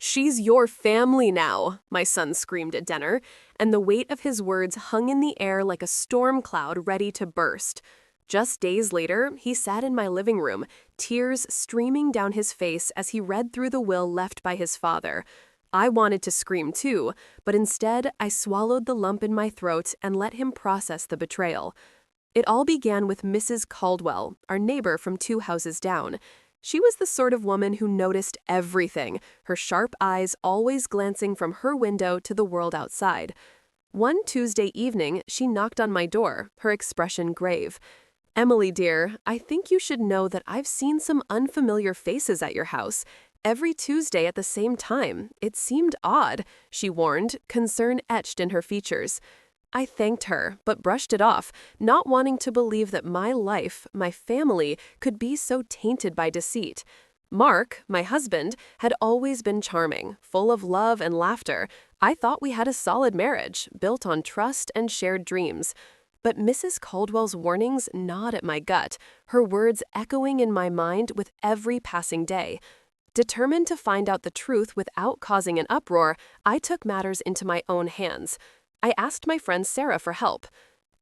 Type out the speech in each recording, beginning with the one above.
"She's your family now," my son screamed at dinner, and the weight of his words hung in the air like a storm cloud ready to burst. Just days later, he sat in my living room, tears streaming down his face as he read through the will left by his father. I wanted to scream too, but instead I swallowed the lump in my throat and let him process the betrayal. It all began with Mrs. Caldwell, our neighbor from 2 houses down. She was the sort of woman who noticed everything, her sharp eyes always glancing from her window to the world outside. One Tuesday evening, she knocked on my door, her expression grave. "Emily, dear, I think you should know that I've seen some unfamiliar faces at your house. Every Tuesday at the same time. It seemed odd," she warned, concern etched in her features. I thanked her, but brushed it off, not wanting to believe that my life, my family, could be so tainted by deceit. Mark, my husband, had always been charming, full of love and laughter. I thought we had a solid marriage, built on trust and shared dreams. But Mrs. Caldwell's warnings gnawed at my gut, her words echoing in my mind with every passing day. Determined to find out the truth without causing an uproar, I took matters into my own hands. I asked my friend Sarah for help.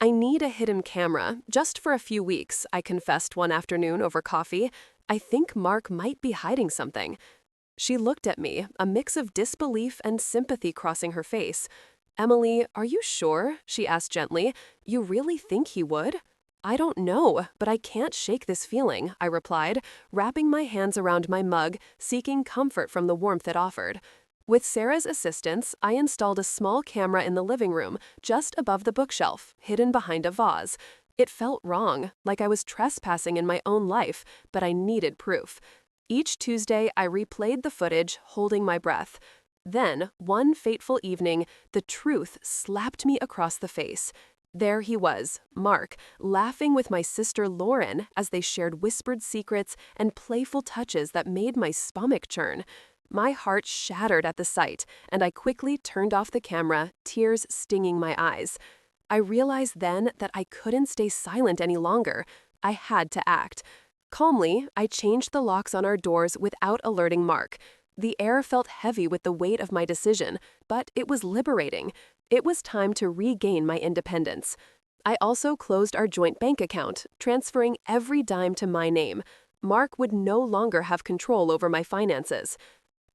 "I need a hidden camera, just for a few weeks," I confessed one afternoon over coffee. "I think Mark might be hiding something." She looked at me, a mix of disbelief and sympathy crossing her face. "Emily, are you sure?" she asked gently. "You really think he would?" "I don't know, but I can't shake this feeling," I replied, wrapping my hands around my mug, seeking comfort from the warmth it offered. With Sarah's assistance, I installed a small camera in the living room, just above the bookshelf, hidden behind a vase. It felt wrong, like I was trespassing in my own life, but I needed proof. Each Tuesday, I replayed the footage, holding my breath. Then, one fateful evening, the truth slapped me across the face. There he was, Mark, laughing with my sister Lauren as they shared whispered secrets and playful touches that made my stomach churn. My heart shattered at the sight, and I quickly turned off the camera, tears stinging my eyes. I realized then that I couldn't stay silent any longer. I had to act. Calmly, I changed the locks on our doors without alerting Mark. The air felt heavy with the weight of my decision, but it was liberating. It was time to regain my independence. I also closed our joint bank account, transferring every dime to my name. Mark would no longer have control over my finances.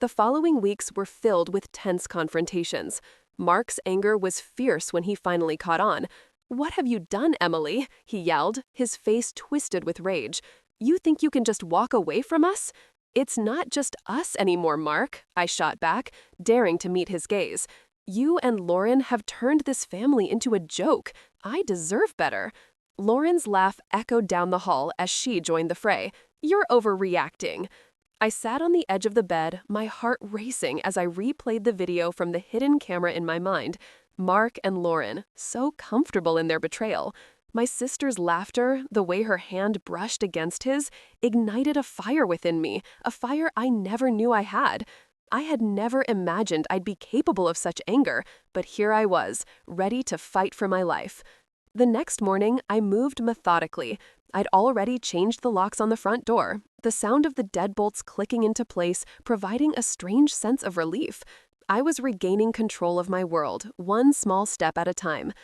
The following weeks were filled with tense confrontations. Mark's anger was fierce when he finally caught on. "What have you done, Emily?" he yelled, his face twisted with rage. "You think you can just walk away from us?" "It's not just us anymore, Mark," I shot back, daring to meet his gaze. "You and Lauren have turned this family into a joke. I deserve better." Lauren's laugh echoed down the hall as she joined the fray. "You're overreacting." I sat on the edge of the bed, my heart racing as I replayed the video from the hidden camera in my mind. Mark and Lauren, so comfortable in their betrayal. My sister's laughter, the way her hand brushed against his, ignited a fire within me, a fire I never knew I had. I had never imagined I'd be capable of such anger, but here I was, ready to fight for my life. The next morning, I moved methodically. I'd already changed the locks on the front door, the sound of the deadbolts clicking into place providing a strange sense of relief. I was regaining control of my world, one small step at a time.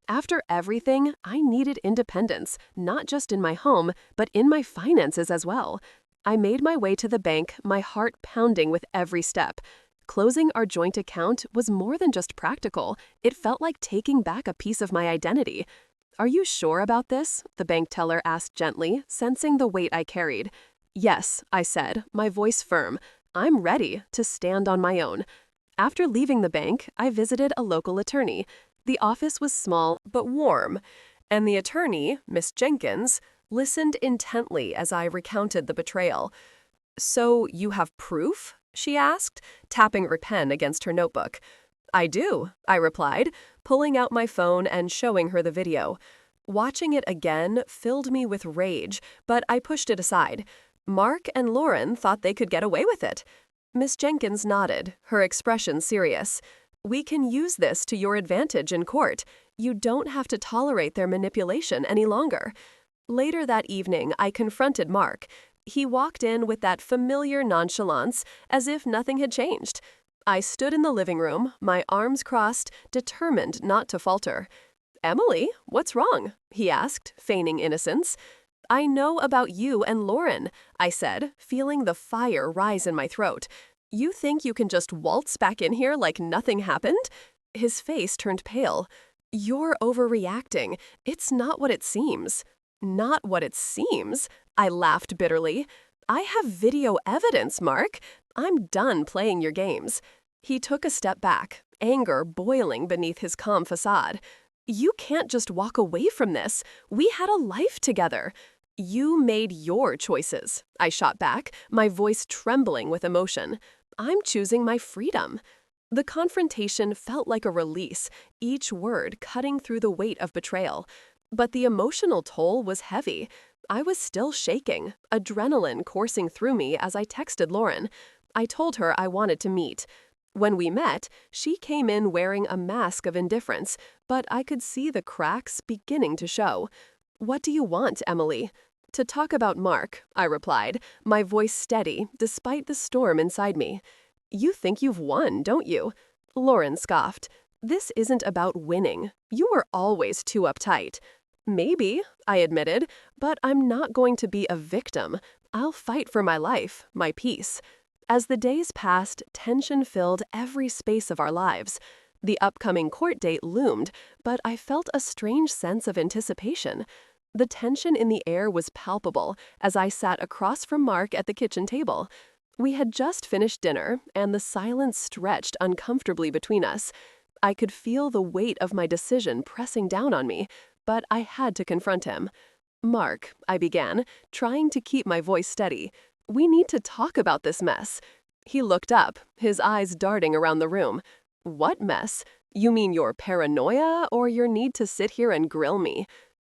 After everything, I needed independence, not just in my home, but in my finances as well. I made my way to the bank, my heart pounding with every step. Closing our joint account was more than just practical. It felt like taking back a piece of my identity. "Are you sure about this?" the bank teller asked gently, sensing the weight I carried. "Yes," I said, my voice firm. "I'm ready to stand on my own." After leaving the bank, I visited a local attorney. The office was small but warm, and the attorney, Miss Jenkins, listened intently as I recounted the betrayal. "So you have proof?" she asked, tapping her pen against her notebook. "I do," I replied, pulling out my phone and showing her the video. Watching it again filled me with rage, but I pushed it aside. Mark and Lauren thought they could get away with it. Miss Jenkins nodded, her expression serious. "We can use this to your advantage in court. You don't have to tolerate their manipulation any longer." Later that evening, I confronted Mark. He walked in with that familiar nonchalance, as if nothing had changed. I stood in the living room, my arms crossed, determined not to falter. "Emily, what's wrong?" he asked, feigning innocence. "I know about you and Lauren," I said, feeling the fire rise in my throat. "You think you can just waltz back in here like nothing happened?" His face turned pale. "You're overreacting. It's not what it seems." "Not what it seems?" I laughed bitterly. "I have video evidence, Mark. I'm done playing your games." He took a step back, anger boiling beneath his calm facade. "You can't just walk away from this. We had a life together." "You made your choices," I shot back, my voice trembling with emotion. "I'm choosing my freedom." The confrontation felt like a release, each word cutting through the weight of betrayal. But the emotional toll was heavy. I was still shaking, adrenaline coursing through me as I texted Lauren. I told her I wanted to meet. When we met, she came in wearing a mask of indifference, but I could see the cracks beginning to show. "What do you want, Emily?" "To talk about Mark," I replied, my voice steady despite the storm inside me. "You think you've won, don't you?" Lauren scoffed. "This isn't about winning. You were always too uptight." "Maybe," I admitted, "but I'm not going to be a victim. I'll fight for my life, my peace." As the days passed, tension filled every space of our lives. The upcoming court date loomed, but I felt a strange sense of anticipation. The tension in the air was palpable as I sat across from Mark at the kitchen table. We had just finished dinner, and the silence stretched uncomfortably between us. I could feel the weight of my decision pressing down on me, but I had to confront him. "Mark," I began, trying to keep my voice steady, "we need to talk about this mess." He looked up, his eyes darting around the room. "What mess? You mean your paranoia or your need to sit here and grill me?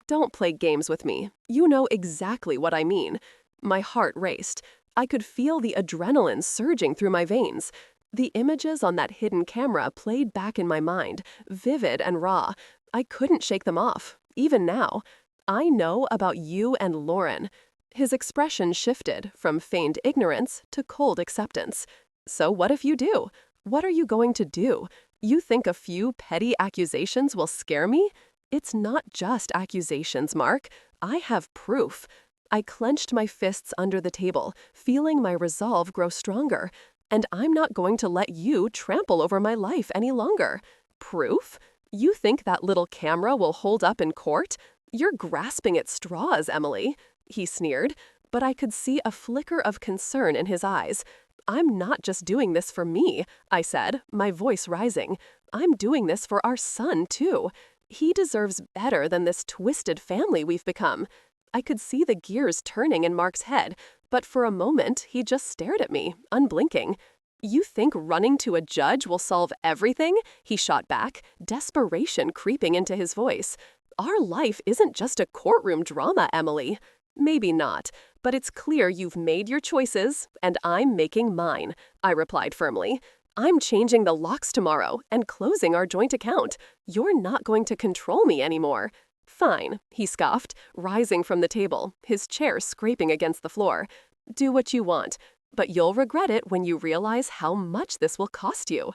Don't play games with me. You know exactly what I mean." My heart raced. I could feel the adrenaline surging through my veins. The images on that hidden camera played back in my mind, vivid and raw. I couldn't shake them off, even now. "I know about you and Lauren." His expression shifted from feigned ignorance to cold acceptance. "So what if you do? What are you going to do? You think a few petty accusations will scare me? It's not just accusations, Mark. I have proof." I clenched my fists under the table, feeling my resolve grow stronger. "And I'm not going to let you trample over my life any longer." "Proof? You think that little camera will hold up in court? You're grasping at straws, Emily." He sneered, but I could see a flicker of concern in his eyes. "I'm not just doing this for me," I said, my voice rising. "I'm doing this for our son, too. He deserves better than this twisted family we've become." I could see the gears turning in Mark's head, but for a moment he just stared at me, unblinking. "You think running to a judge will solve everything?" he shot back, desperation creeping into his voice. "Our life isn't just a courtroom drama, Emily." "Maybe not, but it's clear you've made your choices, and I'm making mine," I replied firmly. "I'm changing the locks tomorrow and closing our joint account. You're not going to control me anymore." "Fine," he scoffed, rising from the table, his chair scraping against the floor. "Do what you want, but you'll regret it when you realize how much this will cost you."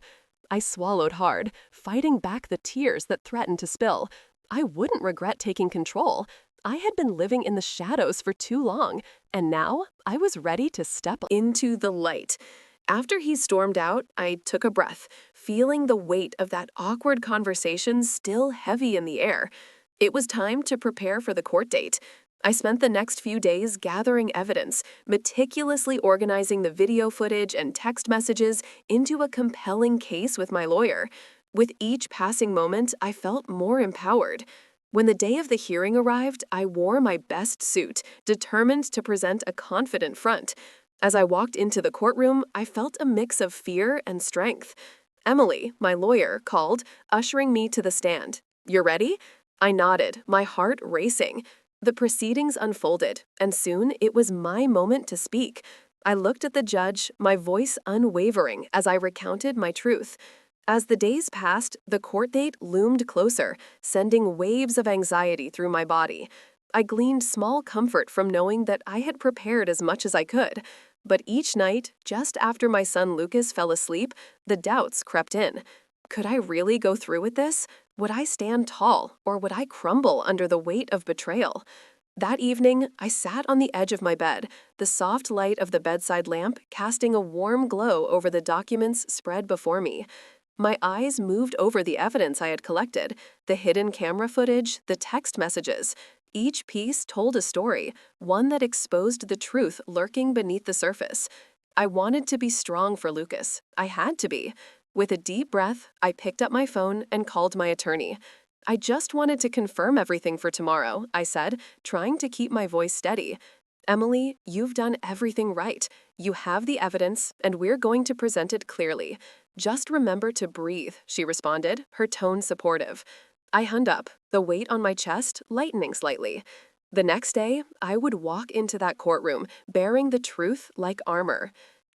I swallowed hard, fighting back the tears that threatened to spill. I wouldn't regret taking control. I had been living in the shadows for too long, and now I was ready to step into the light. After he stormed out, I took a breath, feeling the weight of that awkward conversation still heavy in the air. It was time to prepare for the court date. I spent the next few days gathering evidence, meticulously organizing the video footage and text messages into a compelling case with my lawyer. With each passing moment, I felt more empowered. When the day of the hearing arrived, I wore my best suit, determined to present a confident front. As I walked into the courtroom, I felt a mix of fear and strength. Emily, my lawyer, called, ushering me to the stand. "You're ready?" I nodded, my heart racing. The proceedings unfolded, and soon it was my moment to speak. I looked at the judge, my voice unwavering as I recounted my truth. As the days passed, the court date loomed closer, sending waves of anxiety through my body. I gleaned small comfort from knowing that I had prepared as much as I could. But each night, just after my son Lucas fell asleep, the doubts crept in. Could I really go through with this? Would I stand tall, or would I crumble under the weight of betrayal? That evening, I sat on the edge of my bed, the soft light of the bedside lamp casting a warm glow over the documents spread before me. My eyes moved over the evidence I had collected, the hidden camera footage, the text messages. Each piece told a story, one that exposed the truth lurking beneath the surface. I wanted to be strong for Lucas. I had to be. With a deep breath, I picked up my phone and called my attorney. I just wanted to confirm everything for tomorrow, I said, trying to keep my voice steady. Emily, you've done everything right. You have the evidence, and we're going to present it clearly. Just remember to breathe, she responded, her tone supportive. I hung up, the weight on my chest lightening slightly. The next day, I would walk into that courtroom, bearing the truth like armor.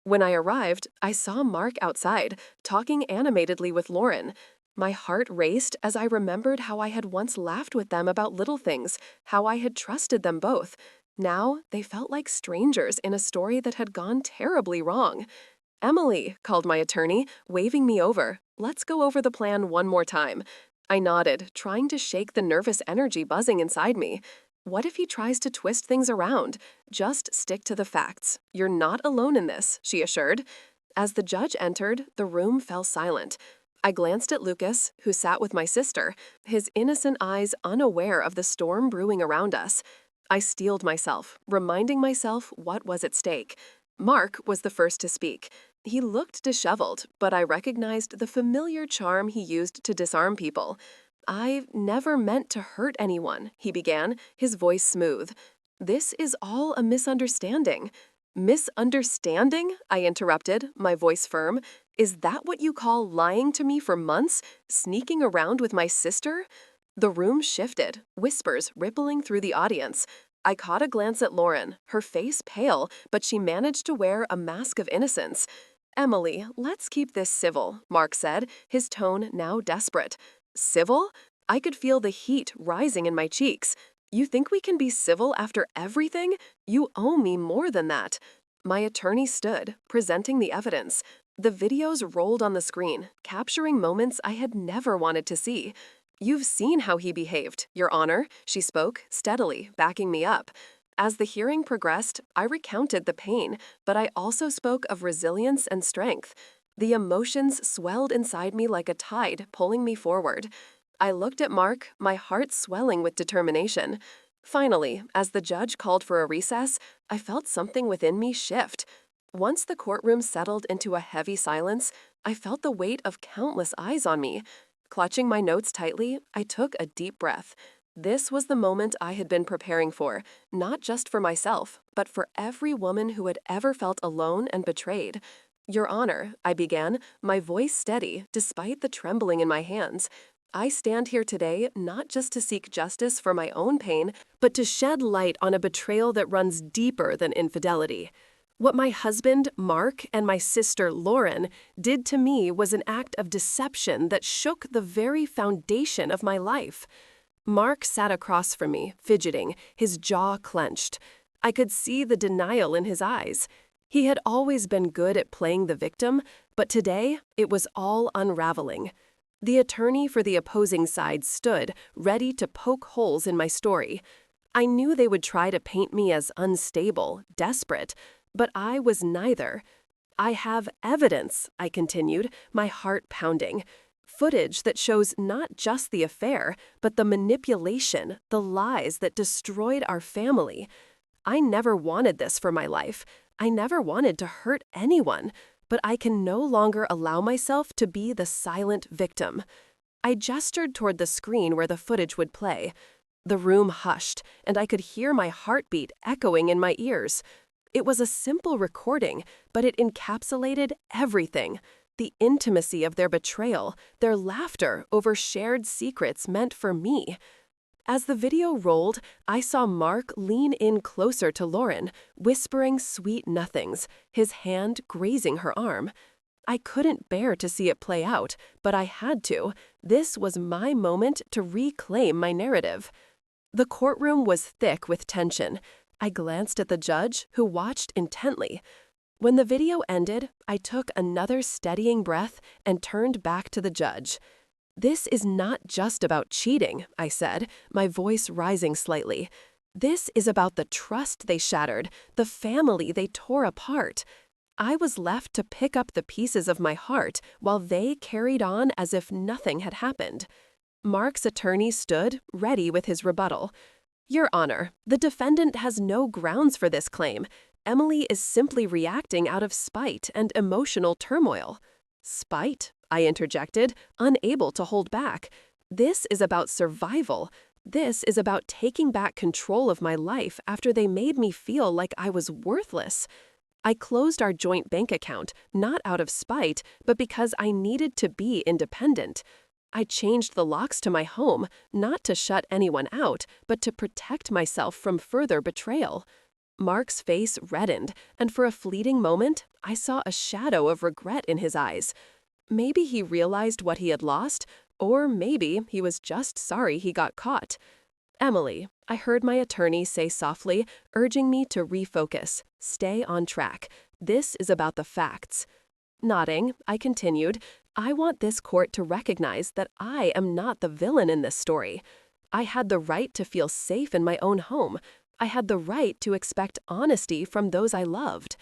When I arrived, I saw Mark outside, talking animatedly with Lauren. My heart raced as I remembered how I had once laughed with them about little things, how I had trusted them both. Now, they felt like strangers in a story that had gone terribly wrong. Emily, called my attorney, waving me over. Let's go over the plan one more time. I nodded, trying to shake the nervous energy buzzing inside me. What if he tries to twist things around? Just stick to the facts. You're not alone in this, she assured. As the judge entered, the room fell silent. I glanced at Lucas, who sat with my sister, his innocent eyes unaware of the storm brewing around us. I steeled myself, reminding myself what was at stake. Mark was the first to speak. He looked disheveled, but I recognized the familiar charm he used to disarm people. "I never meant to hurt anyone," he began, his voice smooth. "This is all a misunderstanding." "Misunderstanding?" I interrupted, my voice firm. "Is that what you call lying to me for months? Sneaking around with my sister?" The room shifted, whispers rippling through the audience. I caught a glance at Lauren, her face pale, but she managed to wear a mask of innocence. "Emily, let's keep this civil," Mark said, his tone now desperate. "Civil?" I could feel the heat rising in my cheeks. "You think we can be civil after everything? You owe me more than that." My attorney stood, presenting the evidence. The videos rolled on the screen, capturing moments I had never wanted to see. "You've seen how he behaved, Your Honor," she spoke, steadily, backing me up. As the hearing progressed, I recounted the pain, but I also spoke of resilience and strength. The emotions swelled inside me like a tide, pulling me forward. I looked at Mark, my heart swelling with determination. Finally, as the judge called for a recess, I felt something within me shift. Once the courtroom settled into a heavy silence, I felt the weight of countless eyes on me. Clutching my notes tightly, I took a deep breath. This was the moment I had been preparing for, not just for myself, but for every woman who had ever felt alone and betrayed. "Your Honor," I began, my voice steady despite the trembling in my hands. "I stand here today not just to seek justice for my own pain, but to shed light on a betrayal that runs deeper than infidelity. What my husband, Mark, and my sister, Lauren, did to me was an act of deception that shook the very foundation of my life." Mark sat across from me, fidgeting, his jaw clenched. I could see the denial in his eyes. He had always been good at playing the victim, but today it was all unraveling. The attorney for the opposing side stood, ready to poke holes in my story. I knew they would try to paint me as unstable, desperate, but I was neither. "I have evidence," I continued, my heart pounding. "Footage that shows not just the affair, but the manipulation, the lies that destroyed our family. I never wanted this for my life. I never wanted to hurt anyone, but I can no longer allow myself to be the silent victim." I gestured toward the screen where the footage would play. The room hushed, and I could hear my heartbeat echoing in my ears. It was a simple recording, but it encapsulated everything. The intimacy of their betrayal, their laughter over shared secrets meant for me. As the video rolled, I saw Mark lean in closer to Lauren, whispering sweet nothings, his hand grazing her arm. I couldn't bear to see it play out, but I had to. This was my moment to reclaim my narrative. The courtroom was thick with tension. I glanced at the judge, who watched intently. When the video ended, I took another steadying breath and turned back to the judge. "This is not just about cheating," I said, my voice rising slightly. "This is about the trust they shattered, the family they tore apart." I was left to pick up the pieces of my heart while they carried on as if nothing had happened. Mark's attorney stood, ready with his rebuttal. "Your Honor, the defendant has no grounds for this claim. Emily is simply reacting out of spite and emotional turmoil." "Spite?" I interjected, unable to hold back. "This is about survival. This is about taking back control of my life after they made me feel like I was worthless." I closed our joint bank account, not out of spite, but because I needed to be independent. I changed the locks to my home, not to shut anyone out, but to protect myself from further betrayal. Mark's face reddened, and for a fleeting moment, I saw a shadow of regret in his eyes. Maybe he realized what he had lost, or maybe he was just sorry he got caught. "Emily," I heard my attorney say softly, urging me to refocus, stay on track. "This is about the facts." Nodding, I continued, "I want this court to recognize that I am not the villain in this story. I had the right to feel safe in my own home. I had the right to expect honesty from those I loved."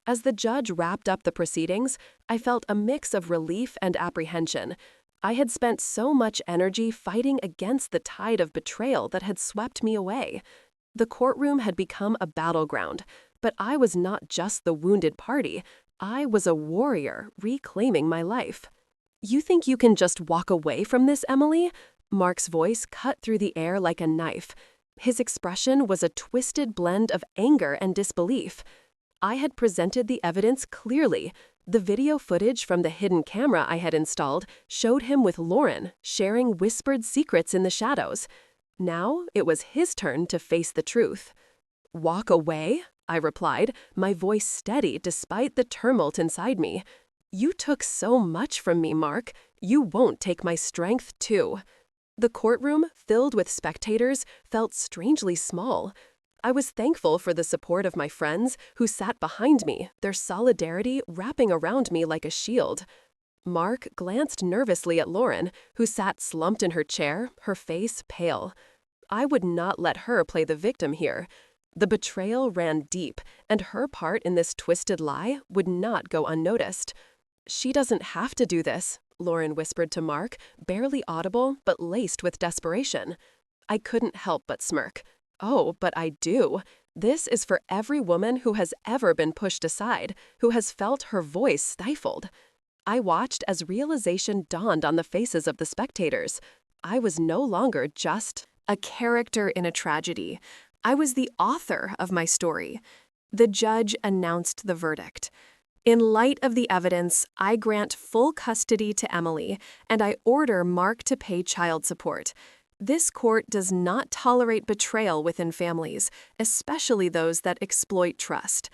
As the judge wrapped up the proceedings, I felt a mix of relief and apprehension. I had spent so much energy fighting against the tide of betrayal that had swept me away. The courtroom had become a battleground, but I was not just the wounded party. I was a warrior reclaiming my life. "You think you can just walk away from this, Emily?" Mark's voice cut through the air like a knife. His expression was a twisted blend of anger and disbelief. I had presented the evidence clearly. The video footage from the hidden camera I had installed showed him with Lauren, sharing whispered secrets in the shadows. Now it was his turn to face the truth. "Walk away?" I replied, my voice steady despite the tumult inside me. "You took so much from me, Mark. You won't take my strength, too." The courtroom, filled with spectators, felt strangely small. I was thankful for the support of my friends, who sat behind me, their solidarity wrapping around me like a shield. Mark glanced nervously at Lauren, who sat slumped in her chair, her face pale. I would not let her play the victim here. The betrayal ran deep, and her part in this twisted lie would not go unnoticed. "She doesn't have to do this," Lauren whispered to Mark, barely audible but laced with desperation. I couldn't help but smirk. "Oh, but I do. This is for every woman who has ever been pushed aside, who has felt her voice stifled." I watched as realization dawned on the faces of the spectators. I was no longer just a character in a tragedy. I was the author of my story. The judge announced the verdict. "In light of the evidence, I grant full custody to Emily, and I order Mark to pay child support. This court does not tolerate betrayal within families, especially those that exploit trust."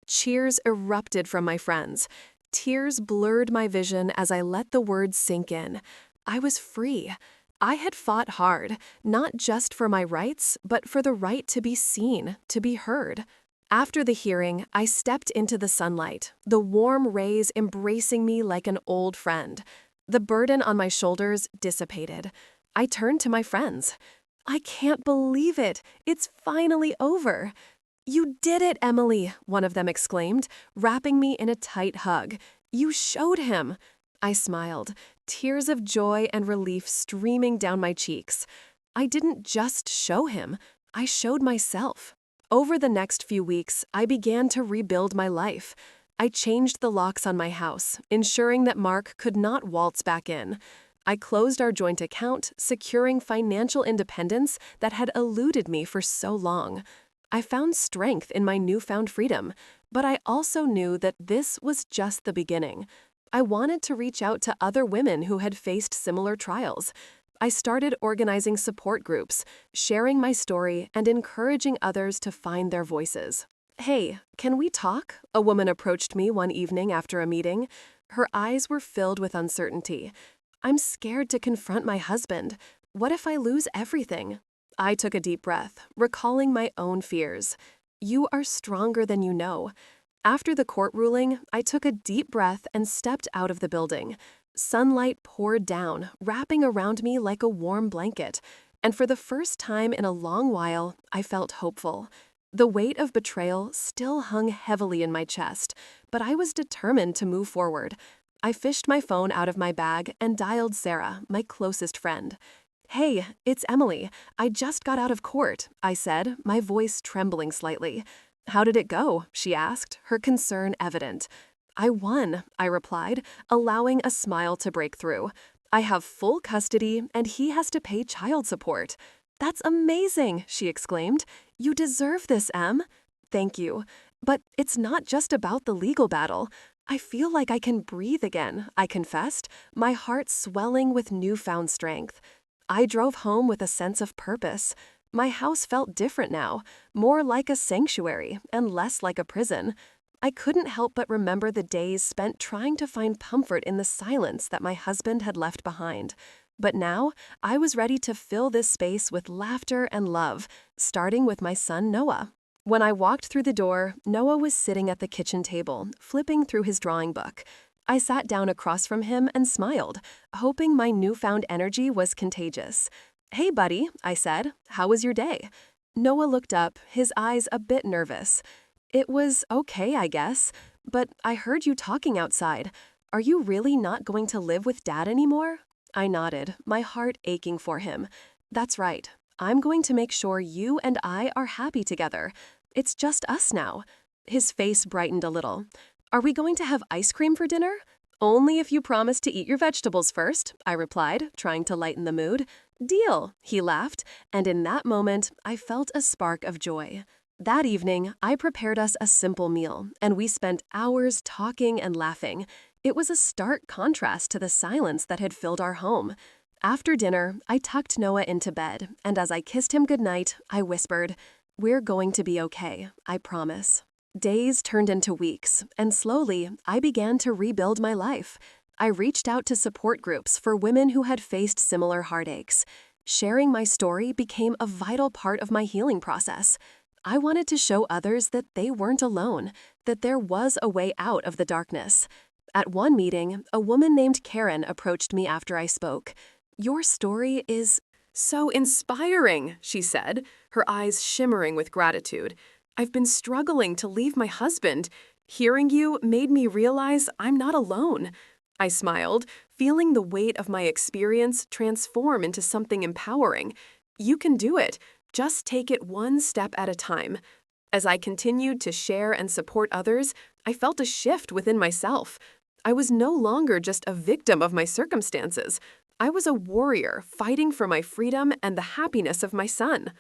Cheers erupted from my friends. Tears blurred my vision as I let the words sink in. I was free. I had fought hard, not just for my rights, but for the right to be seen, to be heard. After the hearing, I stepped into the sunlight, the warm rays embracing me like an old friend. The burden on my shoulders dissipated. I turned to my friends. "I can't believe it. It's finally over." "You did it, Emily," one of them exclaimed, wrapping me in a tight hug. "You showed him." I smiled, tears of joy and relief streaming down my cheeks. I didn't just show him, I showed myself. Over the next few weeks, I began to rebuild my life. I changed the locks on my house, ensuring that Mark could not waltz back in. I closed our joint account, securing financial independence that had eluded me for so long. I found strength in my newfound freedom, but I also knew that this was just the beginning. I wanted to reach out to other women who had faced similar trials. I started organizing support groups, sharing my story, and encouraging others to find their voices. "Hey, can we talk?" a woman approached me one evening after a meeting. Her eyes were filled with uncertainty. "I'm scared to confront my husband. What if I lose everything?" I took a deep breath, recalling my own fears. You are stronger than you know. After the court ruling, I took a deep breath and stepped out of the building. Sunlight poured down, wrapping around me like a warm blanket. And for the first time in a long while, I felt hopeful. The weight of betrayal still hung heavily in my chest, but I was determined to move forward. I fished my phone out of my bag and dialed Sarah, my closest friend. "Hey, it's Emily. I just got out of court," I said, my voice trembling slightly. "How did it go?" she asked, her concern evident. "I won," I replied, allowing a smile to break through. "I have full custody, and he has to pay child support." "That's amazing," she exclaimed. "You deserve this, Em." "Thank you. But it's not just about the legal battle. I feel like I can breathe again," I confessed, my heart swelling with newfound strength. I drove home with a sense of purpose. My house felt different now, more like a sanctuary and less like a prison. I couldn't help but remember the days spent trying to find comfort in the silence that my husband had left behind. But now, I was ready to fill this space with laughter and love, starting with my son Noah. When I walked through the door, Noah was sitting at the kitchen table, flipping through his drawing book. I sat down across from him and smiled, hoping my newfound energy was contagious. "Hey, buddy," I said. "How was your day?" Noah looked up, his eyes a bit nervous. "It was okay, I guess. But I heard you talking outside. Are you really not going to live with Dad anymore?" I nodded, my heart aching for him. "That's right. I'm going to make sure you and I are happy together. It's just us now." His face brightened a little. "Are we going to have ice cream for dinner?" "Only if you promise to eat your vegetables first," I replied, trying to lighten the mood. "Deal," he laughed, and in that moment, I felt a spark of joy. That evening, I prepared us a simple meal, and we spent hours talking and laughing. It was a stark contrast to the silence that had filled our home. After dinner, I tucked Noah into bed, and as I kissed him goodnight, I whispered, "We're going to be okay, I promise." Days turned into weeks, and slowly, I began to rebuild my life. I reached out to support groups for women who had faced similar heartaches. Sharing my story became a vital part of my healing process. I wanted to show others that they weren't alone, that there was a way out of the darkness. At one meeting, a woman named Karen approached me after I spoke. "Your story is so inspiring," she said, her eyes shimmering with gratitude. "I've been struggling to leave my husband. Hearing you made me realize I'm not alone." I smiled, feeling the weight of my experience transform into something empowering. "You can do it. Just take it one step at a time." As I continued to share and support others, I felt a shift within myself. I was no longer just a victim of my circumstances. I was a warrior fighting for my freedom and the happiness of my son.